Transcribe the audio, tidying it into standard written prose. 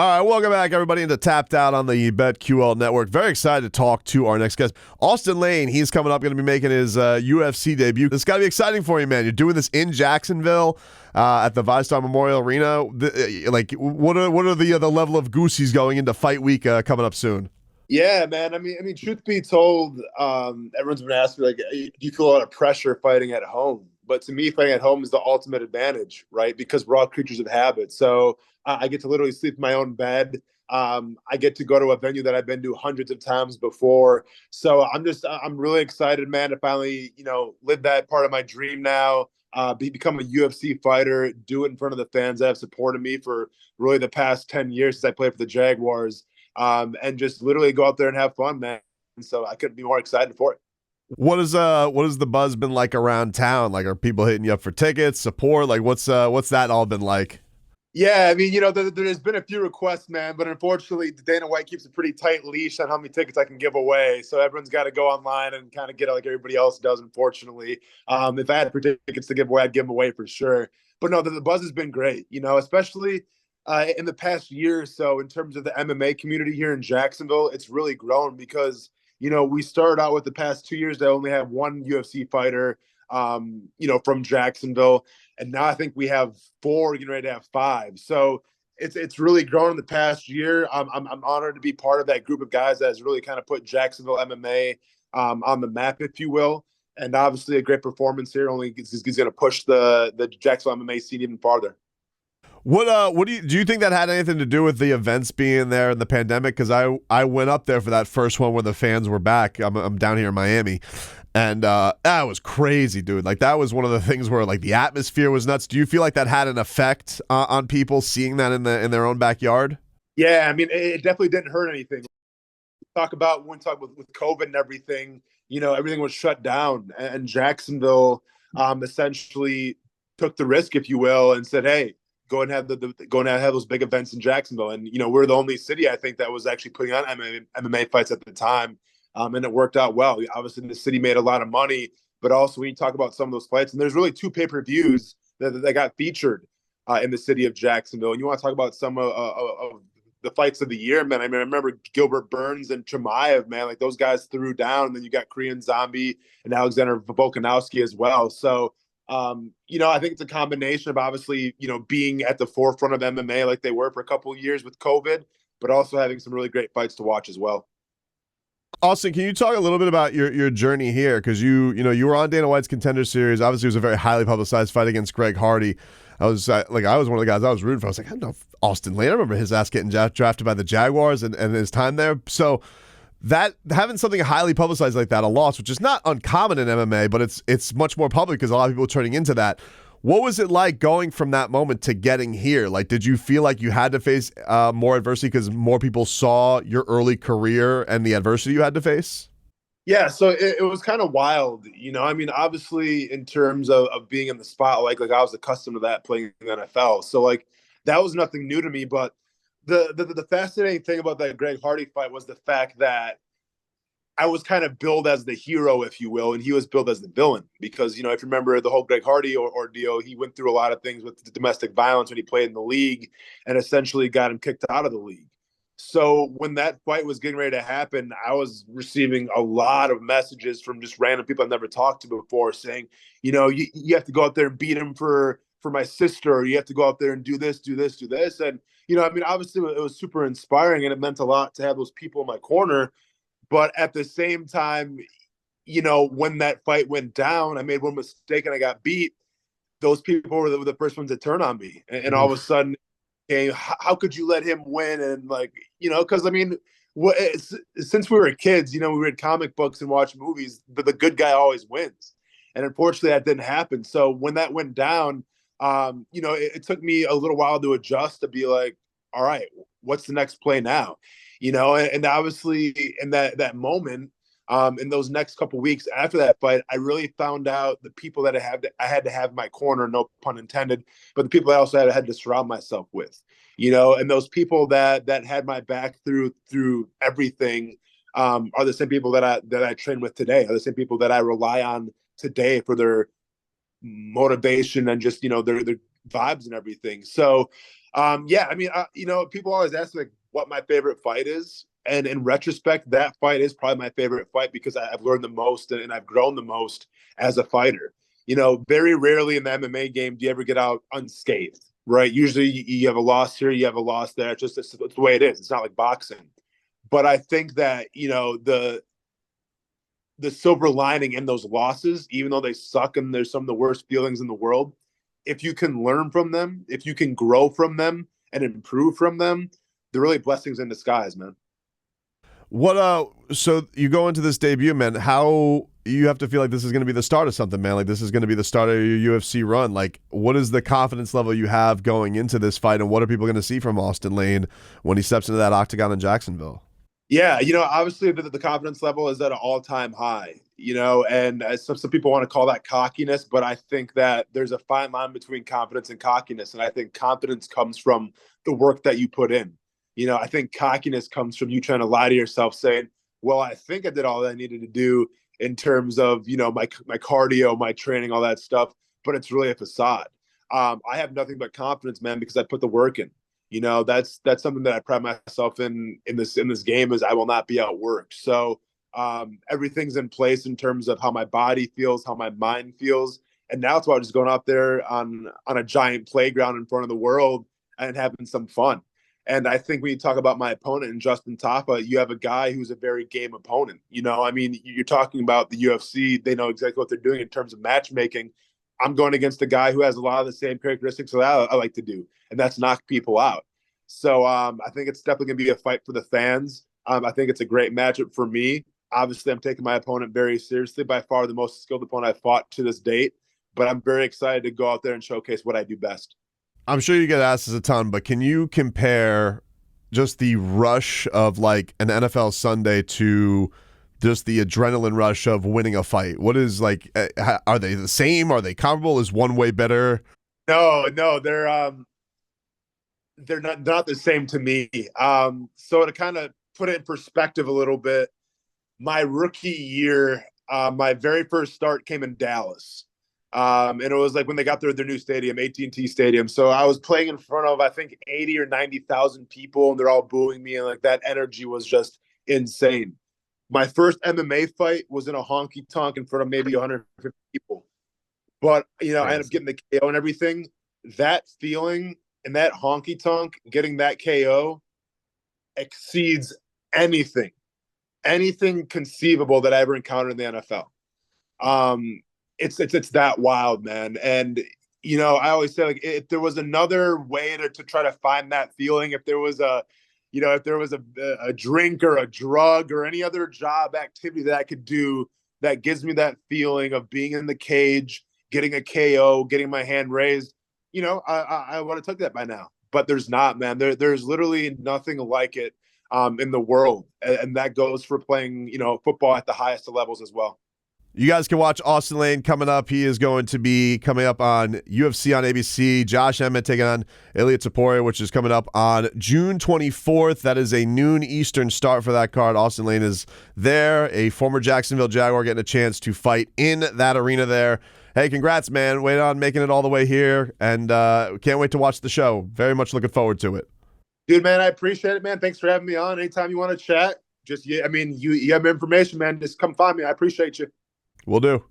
All right, welcome back, everybody, into Tapped Out on the BetQL Network. Very excited to talk to our next guest, Austen Lane. He's coming up, going to be making his UFC debut. This got to be exciting for you, man. You're doing this in Jacksonville at the ViStar Memorial Arena. What are the level of goosies going into fight week coming up soon? Yeah, man. Truth be told, everyone's been asking me, like, do you feel a lot of pressure fighting at home? But to me, fighting at home is the ultimate advantage, right? Because we're all creatures of habit. So I get to literally sleep in my own bed. I get to go to a venue that I've been to hundreds of times before. So I'm really excited, man, to finally, live that part of my dream now. Become a UFC fighter, do it in front of the fans that have supported me for really the past 10 years since I played for the Jaguars, and just literally go out there and have fun, man. And so I couldn't be more excited for it. What is the buzz been like around town? Like, are people hitting you up for tickets, support? Like, what's that all been like? Yeah, there's been a few requests, man, but unfortunately, Dana White keeps a pretty tight leash on how many tickets I can give away. So everyone's got to go online and kind of get it like everybody else does, unfortunately. If I had tickets to give away, I'd give them away for sure. But no, the buzz has been great, especially in the past year or so in terms of the MMA community here in Jacksonville. It's really grown because, we started out with the past 2 years that only have one UFC fighter, from Jacksonville. And now I think we have four, getting ready to have five. So it's really grown in the past year. I'm honored to be part of that group of guys that has really kind of put Jacksonville MMA on the map, if you will. And obviously a great performance here only is going to push the Jacksonville MMA scene even farther. What do you think that had anything to do with the events being there in the pandemic? Because I went up there for that first one where the fans were back. I'm down here in Miami, and that was crazy, dude. Like, that was one of the things where, like, the atmosphere was nuts. Do you feel like that had an effect on people seeing that in their own backyard? Yeah, it definitely didn't hurt anything. Talk about when talk with COVID and everything, everything was shut down, and Jacksonville essentially took the risk, if you will, and said, "Hey, go and have have those big events in Jacksonville." And we're the only city, I think, that was actually putting on MMA fights at the time, and it worked out well. Obviously, the city made a lot of money, but also when you talk about some of those fights, and there's really two pay-per-views that got featured in the city of Jacksonville. And you want to talk about some of the fights of the year, man. I remember Gilbert Burns and Chimaev, man. Like, those guys threw down. And then you got Korean Zombie and Alexander Volkanovski as well. So, I think it's a combination of obviously, being at the forefront of MMA like they were for a couple of years with COVID, but also having some really great fights to watch as well. Austen, can you talk a little bit about your journey here? Because you were on Dana White's Contender Series. Obviously, it was a very highly publicized fight against Greg Hardy. I was one of the guys I was rooting for. I was like, I don't know if Austen Lane. I remember his ass getting drafted by the Jaguars and his time there. So that having something highly publicized like that, a loss, which is not uncommon in MMA, but it's much more public because a lot of people are turning into that. What was it like going from that moment to getting here? Like, did you feel like you had to face more adversity because more people saw your early career and the adversity you had to face? Yeah, so it was kind of wild, obviously in terms of being in the spotlight, like I was accustomed to that playing in the NFL. So like that was nothing new to me. But the fascinating thing about that Greg Hardy fight was the fact that I was kind of billed as the hero, if you will, and he was billed as the villain because, if you remember the whole Greg Hardy ordeal, he went through a lot of things with the domestic violence when he played in the league and essentially got him kicked out of the league. So when that fight was getting ready to happen, I was receiving a lot of messages from just random people I've never talked to before saying, you have to go out there and beat him for my sister, or you have to go out there and do this, do this, do this. And, obviously it was super inspiring and it meant a lot to have those people in my corner. But at the same time, when that fight went down, I made one mistake and I got beat. Those people were the first ones to turn on me. And all of a sudden, hey, how could you let him win? And like, because since we were kids, we read comic books and watch movies, but the good guy always wins. And unfortunately, that didn't happen. So when that went down, it took me a little while to adjust to be like, all right, what's the next play now? And obviously in that moment, in those next couple of weeks after that fight, I really found out the people that I had to have in my corner, no pun intended, but the people I also had to surround myself with, and those people that had my back through everything, are the same people that I train with today, are the same people that I rely on today for their motivation and just, their vibes and everything. So Yeah, I mean, people always ask me like what my favorite fight is, and in retrospect, that fight is probably my favorite fight because I've learned the most and I've grown the most as a fighter. Very rarely in the MMA game do you ever get out unscathed, right? Usually you have a loss here, you have a loss there. It's the way it is. It's not like boxing. But I think that the silver lining in those losses, even though they suck and there's some of the worst feelings in the world, if you can learn from them, if you can grow from them and improve from them, they're really blessings in disguise, man. So you go into this debut, man, how you have to feel like this is going to be the start of something, man. Like this is going to be the start of your UFC run. Like what is the confidence level you have going into this fight, and what are people going to see from Austen Lane when he steps into that octagon in Jacksonville? Yeah, obviously the confidence level is at an all-time high, and some people want to call that cockiness, but I think that there's a fine line between confidence and cockiness. And I think confidence comes from the work that you put in. I think cockiness comes from you trying to lie to yourself saying, well, I think I did all that I needed to do in terms of, my cardio, my training, all that stuff, but it's really a facade. I have nothing but confidence, man, because I put the work in. That's something that I pride myself in this game is I will not be outworked. So everything's in place in terms of how my body feels, how my mind feels, and now it's about just going out there on a giant playground in front of the world and having some fun. And I think when you talk about my opponent and Justin Taffa, you have a guy who's a very game opponent. I mean, you're talking about the UFC; they know exactly what they're doing in terms of matchmaking. I'm going against a guy who has a lot of the same characteristics that I like to do, and that's knock people out. So I think it's definitely going to be a fight for the fans. I think it's a great matchup for me. Obviously, I'm taking my opponent very seriously, by far the most skilled opponent I've fought to this date. But I'm very excited to go out there and showcase what I do best. I'm sure you get asked this a ton, but can you compare just the rush of like an NFL Sunday to just the adrenaline rush of winning a fight? What is like, are they the same? Are they comparable? Is one way better? No, they're not the same to me. So to kind of put it in perspective a little bit, my rookie year, my very first start came in Dallas. And it was like when they got their new stadium, AT&T Stadium. So I was playing in front of, I think, 80 or 90,000 people, and they're all booing me. And like that energy was just insane. My first MMA fight was in a honky tonk in front of maybe 150 people. But, I ended up getting the KO and everything. That feeling and that honky tonk, getting that KO exceeds anything conceivable that I ever encountered in the NFL. It's that wild, man. And I always say, like, if there was another way to try to find that feeling, if there was a drink or a drug or any other job activity that I could do that gives me that feeling of being in the cage, getting a KO, getting my hand raised, I would have took that by now. But there's not, man. There's literally nothing like it in the world, and that goes for playing, football at the highest of levels as well. You guys can watch Austen Lane coming up. He is going to be coming up on UFC on ABC. Josh Emmett taking on Ilia Topuria, which is coming up on June 24th. That is a noon Eastern start for that card. Austen Lane is there, a former Jacksonville Jaguar, getting a chance to fight in that arena there. Hey, congrats, man. Wait on making it all the way here, and can't wait to watch the show. Very much looking forward to it. Dude, man, I appreciate it, man. Thanks for having me on. Anytime you want to chat, you have information, man. Just come find me. I appreciate you. Will do.